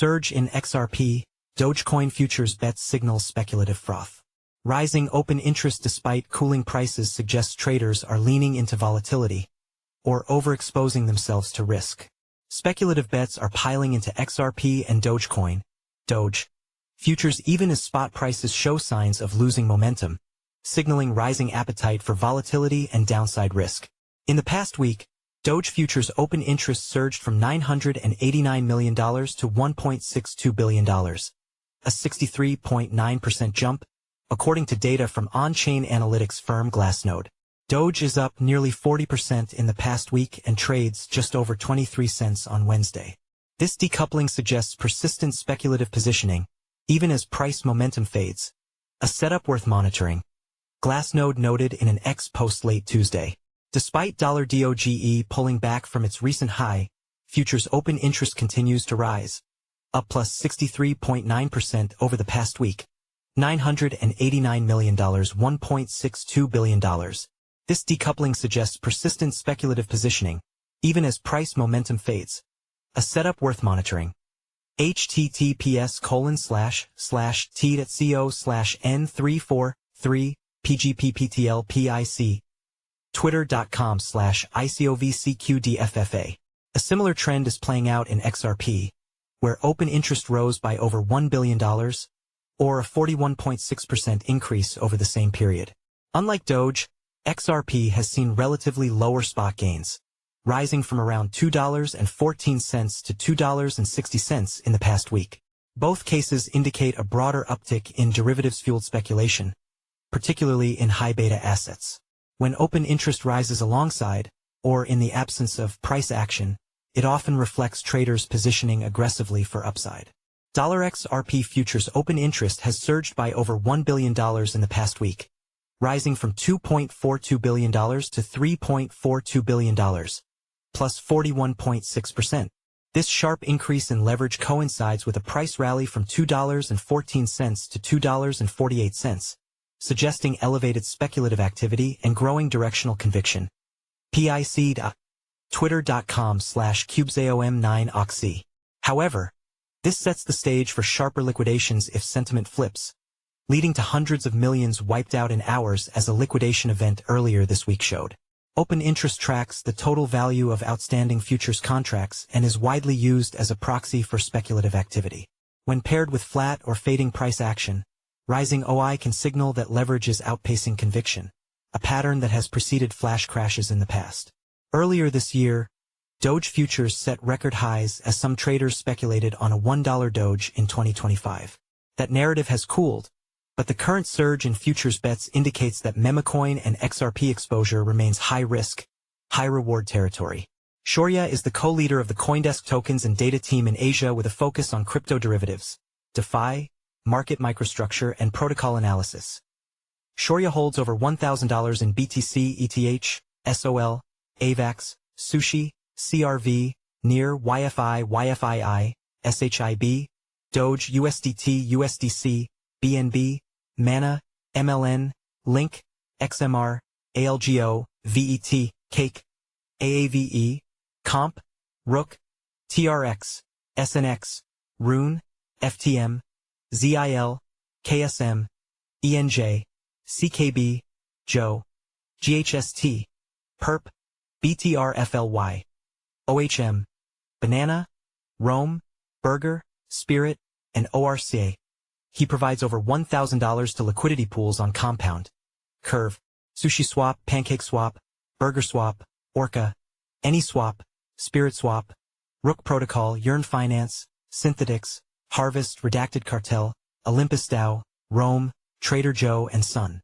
Surge in XRP, Dogecoin futures bets signals speculative froth. Rising open interest despite cooling prices suggests traders are leaning into volatility or overexposing themselves to risk. Speculative bets are piling into XRP and Dogecoin, DOGE, futures even as spot prices show signs of losing momentum, signaling rising appetite for volatility and downside risk. In the past week, DOGE futures open interest surged from $989 million to $1.62 billion, a 63.9% jump, according to data from on-chain analytics firm Glassnode. DOGE is up nearly 40% in the past week and trades just over 23 cents on Wednesday. This decoupling suggests persistent speculative positioning, even as price momentum fades, a setup worth monitoring. Glassnode noted in an X post late Tuesday. Despite $DOGE pulling back from its recent high, futures open interest continues to rise, up plus 63.9% over the past week. $989 million, $1.62 billion. This decoupling suggests persistent speculative positioning, even as price momentum fades, a setup worth monitoring. https://t.co/n343 pgpptlpic twitter.com/icovcqdffa. A similar trend is playing out in XRP, where open interest rose by over $1 billion, or a 41.6% increase over the same period. Unlike DOGE, XRP has seen relatively lower spot gains, rising from around $2.14 to $2.60 in the past week. Both cases indicate a broader uptick in derivatives-fueled speculation, particularly in high-beta assets. When open interest rises alongside, or in the absence of price action, it often reflects traders positioning aggressively for upside. $XRP futures open interest has surged by over $1 billion in the past week, rising from $2.42 billion to $3.42 billion, plus 41.6%. This sharp increase in leverage coincides with a price rally from $2.14 to $2.48, suggesting elevated speculative activity and growing directional conviction. Twitter.com/CubesAOM9Oxy. However, this sets the stage for sharper liquidations if sentiment flips, leading to hundreds of millions wiped out in hours, as a liquidation event earlier this week showed. Open interest tracks the total value of outstanding futures contracts and is widely used as a proxy for speculative activity. When paired with flat or fading price action, rising OI can signal that leverage is outpacing conviction, a pattern that has preceded flash crashes in the past. Earlier this year, DOGE futures set record highs as some traders speculated on a $1 DOGE in 2025. That narrative has cooled, but the current surge in futures bets indicates that memecoin and XRP exposure remains high-risk, high-reward territory. Shaurya is the co-leader of the CoinDesk tokens and data team in Asia with a focus on crypto derivatives, DeFi, market microstructure, and protocol analysis. Shaurya holds over $1,000 in BTC, ETH, SOL, AVAX, Sushi, CRV, NEAR, YFI, YFII, SHIB, DOGE, USDT, USDC, BNB, MANA, MLN, Link, XMR, ALGO, VET, Cake, AAVE, Comp, Rook, TRX, SNX, Rune, FTM, ZIL, KSM, ENJ, CKB, Joe, GHST, PERP, BTRFLY, OHM, Banana, Rome, Burger, Spirit, and ORCA. He provides over $1,000 to liquidity pools on Compound, Curve, SushiSwap, PancakeSwap, BurgerSwap, Orca, AnySwap, SpiritSwap, Rook Protocol, Yearn Finance, Synthetics, Harvest, Redacted Cartel, Olympus DAO, Rome, Trader Joe, and Sun.